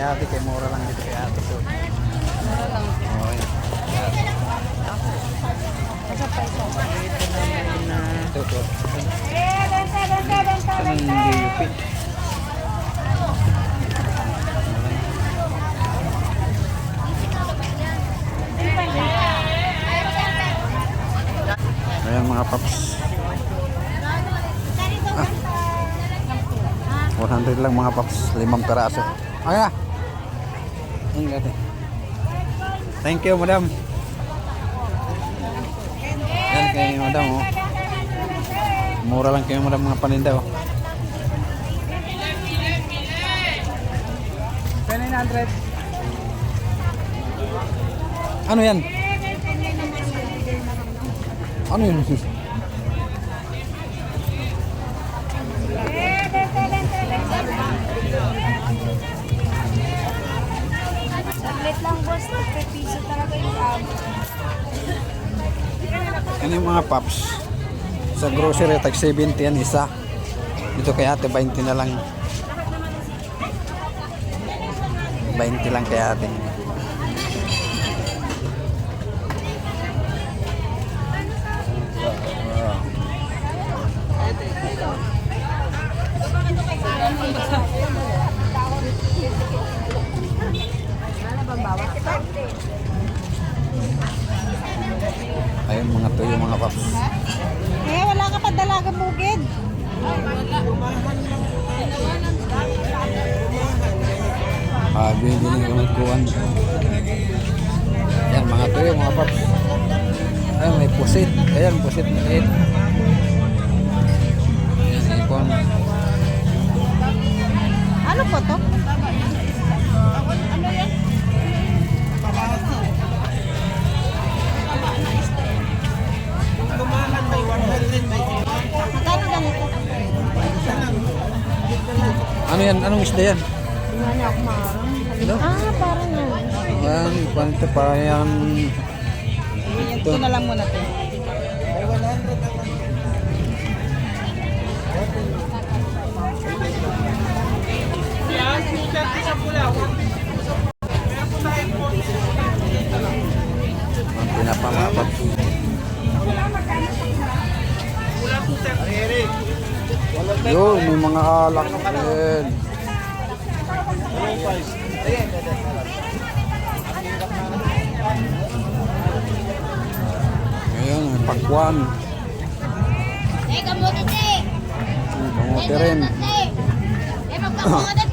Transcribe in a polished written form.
ate, kay mura lang dito kay ate. So, Mura lang. okay. Asa pa isa? Ito naman na. Ito po. Ito ng DUP. Ayan mga paps. 100 lang mga paps, 5 peraso. Ayan na. Ingat. Thank you, madam. Yan kay madam, oh. Mura lang kayo madam mga paninda, oh. 900. Ano yan? Ano yun? Saglit lang boss, 3 piso talaga yung Ano yung mga paps? Sa grocery, tag 70 yan isa. Dito kay ate, 20 na lang. 20 lang kay ate. Ayun mga tuyo mga paps. Eh, wala ka pa dalagang bukid. Bili ng kuwan. Yan mga tuyo mga paps. Ayun may pusit. Ayan pusit maliit. Ayan ipon. Ano po to? Ano yan? Magkano ganito? Ano yan? Anong isda yan? Ano ako marang? Ano? Parang yan. Ayan, kwento pa yan. Ito na lang muna ito. Ang pinapamapat. Yun, may mga alak din. Ngayon, may pakwan. Eh, kamuti te! Kamuti rin. Eh, magpakunga na